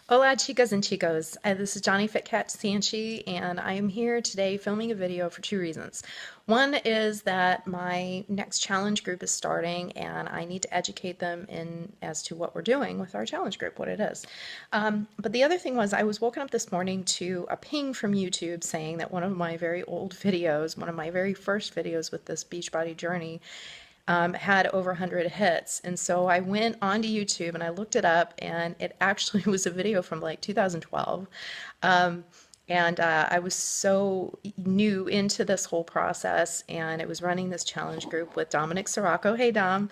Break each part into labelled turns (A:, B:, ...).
A: Hola, chicas and chicos. This is Johnny Cat Santschi, and I am here today filming a video for two reasons. One is that my next challenge group is starting, and I need to educate them in as to what we're doing with our challenge group, what it is. But the other thing was, I was woken up this morning to a ping from YouTube saying that one of my very old videos, one of my very first videos with this Beachbody journey, had over 100 hits. And so I went onto YouTube and I looked it up, and it actually was a video from like 2012. Um, and I was so new into this whole process, and it was running this challenge group with Dominic Sirocco. Hey, Dom.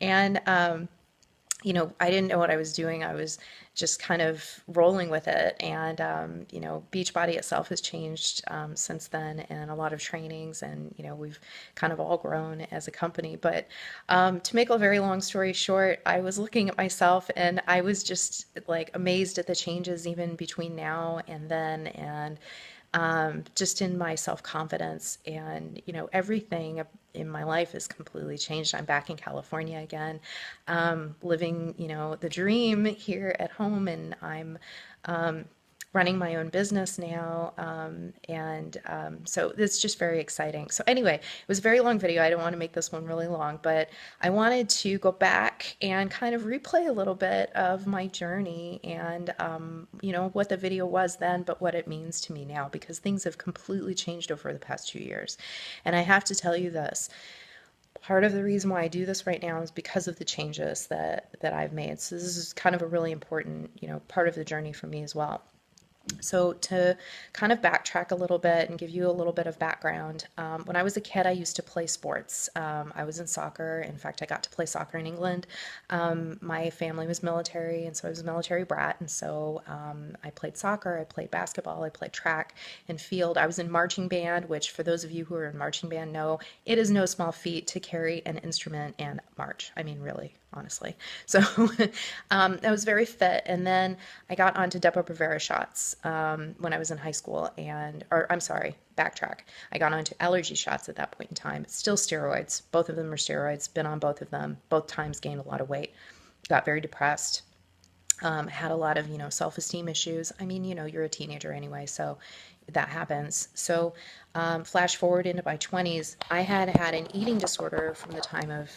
A: And I didn't know what I was doing. I was just kind of rolling with it. And Beachbody itself has changed since then, and a lot of trainings, and, we've kind of all grown as a company. But to make a very long story short, I was looking at myself and I was just like amazed at the changes even between now and then. And just in my self-confidence, and everything in my life has completely changed. I'm back in California again, living the dream here at home, and I'm running my own business now. So it's just very exciting. So anyway, it was a very long video. I don't want to make this one really long, but I wanted to go back and kind of replay a little bit of my journey, and what the video was then, but what it means to me now, because things have completely changed over the past 2 years. And I have to tell you this. Part of the reason why I do this right now is because of the changes that I've made. So this is kind of a really important, part of the journey for me as well. So to kind of backtrack a little bit and give you a little bit of background, when I was a kid, I used to play sports. I was in soccer. In fact, I got to play soccer in England. My family was military, and so I was a military brat. And so I played soccer, I played basketball, I played track and field. I was in marching band, which for those of you who are in marching band know, it is no small feat to carry an instrument and march. I mean, really, honestly. So I was very fit. And then I got onto Depo-Provera shots when I was in high school, or I'm sorry, backtrack. I got onto allergy shots at that point in time. It's still steroids. Both of them are steroids. Been on both of them. Both times gained a lot of weight. Got very depressed. Had a lot of, self-esteem issues. I mean, you're a teenager anyway, so that happens. So flash forward into my 20s, I had had an eating disorder from the time of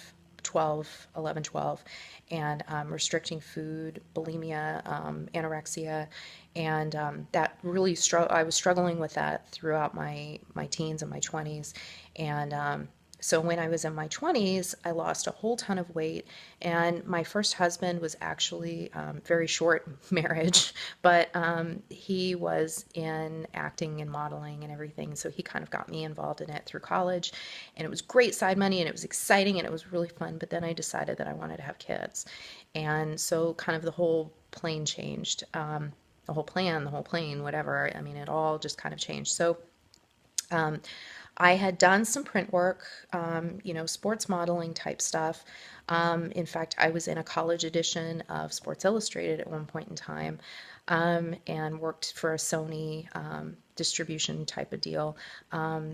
A: 12, 11, 12, and restricting food, bulimia, anorexia, and that really I was struggling with that throughout my teens and my 20s. And so when I was in my 20s, I lost a whole ton of weight, and my first husband was actually very short marriage, but he was in acting and modeling and everything, so he kind of got me involved in it through college, and it was great side money, and it was exciting, and it was really fun. But then I decided that I wanted to have kids, and so kind of the whole plane changed, the whole plan, the whole plane, whatever. I mean, it all just kind of changed. So um, I had done some print work, sports modeling type stuff. In fact, I was in a college edition of Sports Illustrated at one point in time, and worked for a Sony distribution type of deal.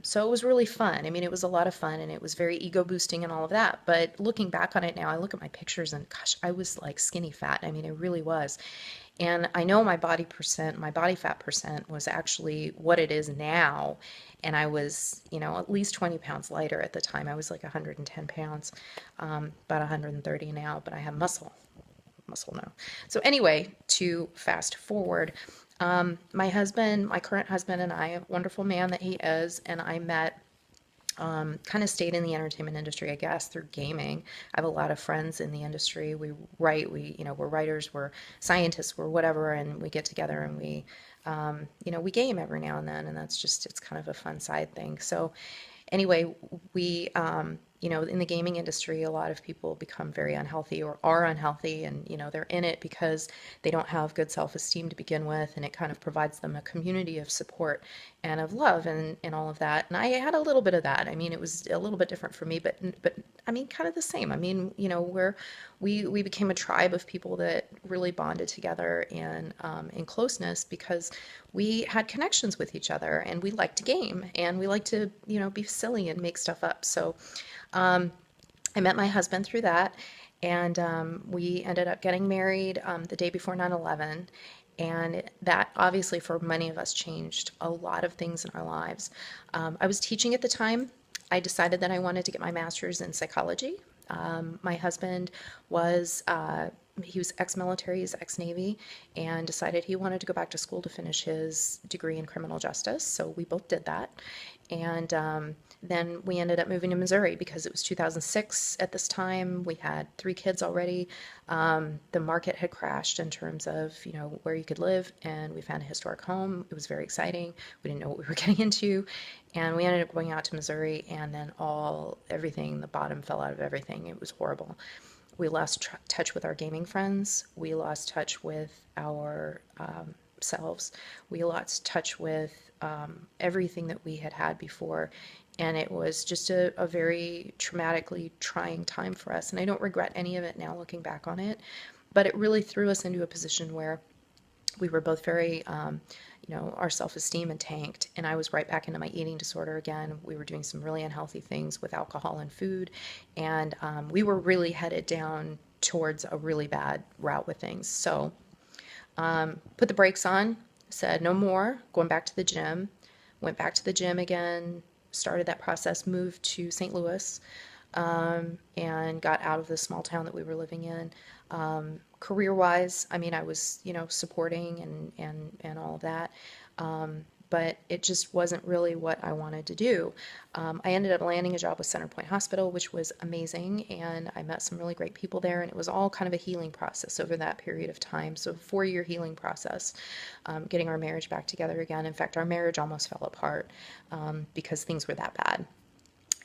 A: So it was really fun. I mean, it was a lot of fun, and it was very ego boosting and all of that. But looking back on it now, I look at my pictures and gosh, I was like skinny fat. I mean, it really was. And I know my body fat percent was actually what it is now. And I was, at least 20 pounds lighter at the time. I was like 110 pounds, about 130 now, but I have muscle now. So anyway, to fast forward, my current husband and I, a wonderful man that he is, and I met, kind of stayed in the entertainment industry, I guess, through gaming. I have a lot of friends in the industry. We write, we're writers, we're scientists, we're whatever, and we get together and we game every now and then, and it's kind of a fun side thing. So anyway, we, in the gaming industry, a lot of people become very unhealthy or are unhealthy, and, they're in it because they don't have good self-esteem to begin with, and it kind of provides them a community of support and of love and all of that. And I had a little bit of that. I mean, it was a little bit different for me, but I mean, kind of the same. I mean, we became a tribe of people that really bonded together in closeness because we had connections with each other, and we liked to game, and we liked to, be silly and make stuff up. So I met my husband through that, And we ended up getting married the day before 9/11. And that obviously, for many of us, changed a lot of things in our lives. I was teaching at the time. I decided that I wanted to get my master's in psychology. My husband was, he was ex-military, he's ex-Navy, and decided he wanted to go back to school to finish his degree in criminal justice. So we both did that. And then we ended up moving to Missouri because it was 2006 at this time. We had 3 kids already. The market had crashed in terms of, where you could live, and we found a historic home. It was very exciting. We didn't know what we were getting into, and we ended up going out to Missouri, and then everything, the bottom fell out of everything. It was horrible. We lost touch with our gaming friends. We lost touch with our selves. We lost touch with everything that we had had before. And it was just a very traumatically trying time for us. And I don't regret any of it now looking back on it. But it really threw us into a position where we were both very, our self-esteem had tanked, and I was right back into my eating disorder again. We were doing some really unhealthy things with alcohol and food, and we were really headed down towards a really bad route with things. So put the brakes on, said no more, going back to the gym, went back to the gym again, started that process, moved to St. Louis, and got out of the small town that we were living in. Career-wise, I mean, I was, supporting and all of that. But it just wasn't really what I wanted to do. I ended up landing a job with Centerpoint Hospital, which was amazing, and I met some really great people there, and it was all kind of a healing process over that period of time. So, a 4-year healing process, getting our marriage back together again. In fact, our marriage almost fell apart because things were that bad.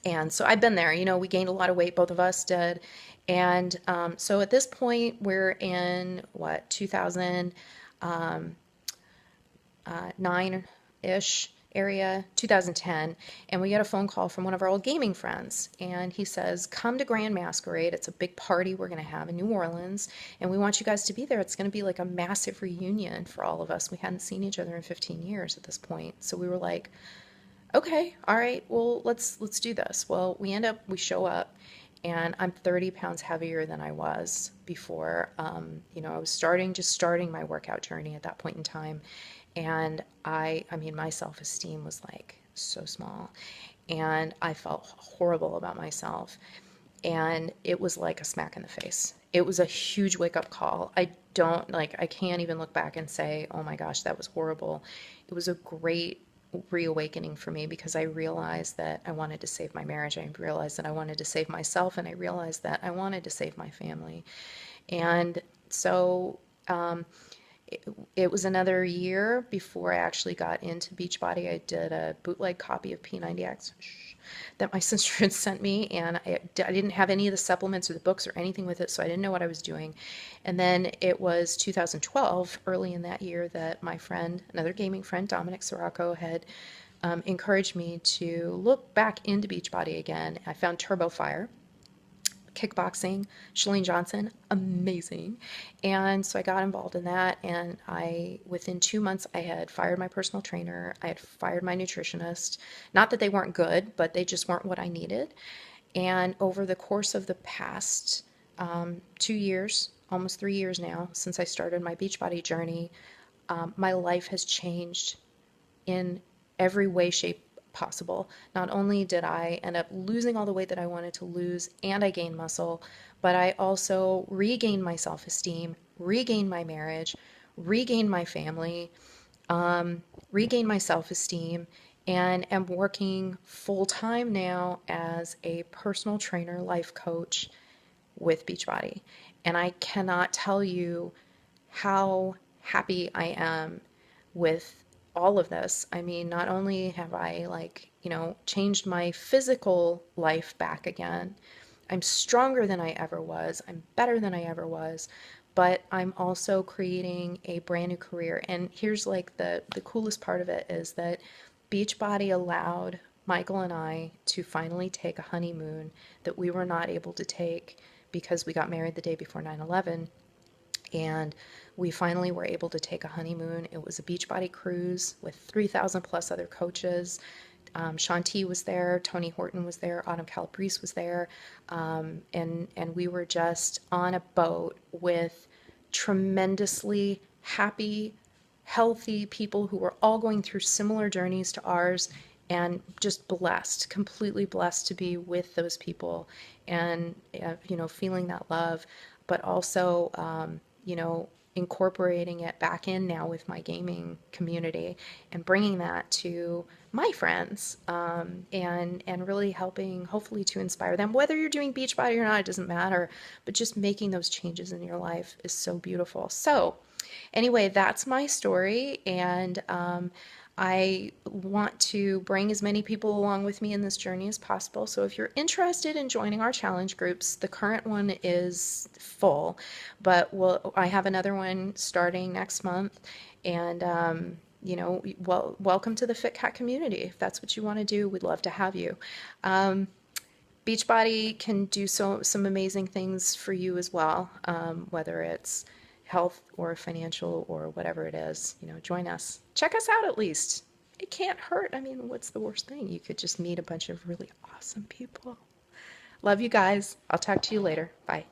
A: And so I've been there, we gained a lot of weight, both of us did. And so at this point, we're in what, 2009-ish area, 2010, and we get a phone call from one of our old gaming friends. And he says, come to Grand Masquerade. It's a big party we're going to have in New Orleans, and we want you guys to be there. It's going to be like a massive reunion for all of us. We hadn't seen each other in 15 years at this point. So we were like, okay, all right, well, let's do this. Well, we show up, and I'm 30 pounds heavier than I was before. I was just starting my workout journey at that point in time, and I mean, my self-esteem was like so small, and I felt horrible about myself, and it was like a smack in the face. It was a huge wake-up call. I can't even look back and say, oh my gosh, that was horrible. It was a great reawakening for me because I realized that I wanted to save my marriage. I realized that I wanted to save myself, and I realized that I wanted to save my family. And so it was another year before I actually got into Beachbody. I did a bootleg copy of P90X that my sister had sent me, and I didn't have any of the supplements or the books or anything with it, so I didn't know what I was doing. And then it was 2012, early in that year, that my friend, another gaming friend, Dominic Sirocco, had encouraged me to look back into Beachbody again. I found Turbo Fire, kickboxing, Shalene Johnson, amazing. And so I got involved in that, and within 2 months, I had fired my personal trainer. I had fired my nutritionist. Not that they weren't good, but they just weren't what I needed. And over the course of the past 2 years, almost 3 years now, since I started my Beachbody journey, my life has changed in every way, shape possible. Not only did I end up losing all the weight that I wanted to lose and I gained muscle, but I also regained my self-esteem, regained my marriage, regained my family, regained my self-esteem, and am working full-time now as a personal trainer, life coach with Beachbody. And I cannot tell you how happy I am with all of this. I mean, not only have I changed my physical life back again, I'm stronger than I ever was, I'm better than I ever was, but I'm also creating a brand new career. And here's like the coolest part of it is that Beachbody allowed Michael and I to finally take a honeymoon that we were not able to take because we got married the day before 9/11. And we finally were able to take a honeymoon. It was a Beachbody cruise with 3,000 plus other coaches. Shanti was there, Tony Horton was there, Autumn Calabrese was there, and we were just on a boat with tremendously happy, healthy people who were all going through similar journeys to ours, and just blessed, completely blessed to be with those people, and feeling that love, but also incorporating it back in now with my gaming community and bringing that to my friends, and really helping, hopefully, to inspire them. Whether you're doing Beachbody or not, it doesn't matter, but just making those changes in your life is so beautiful. So anyway, that's my story, and I want to bring as many people along with me in this journey as possible. So if you're interested in joining our challenge groups, the current one is full, but I have another one starting next month, and welcome to the Fit Cat community. If that's what you want to do, we'd love to have you. Beachbody can do some amazing things for you as well, whether it's health or financial or whatever it is. Join us. Check us out at least. It can't hurt. I mean, what's the worst thing? You could just meet a bunch of really awesome people. Love you guys. I'll talk to you later. Bye.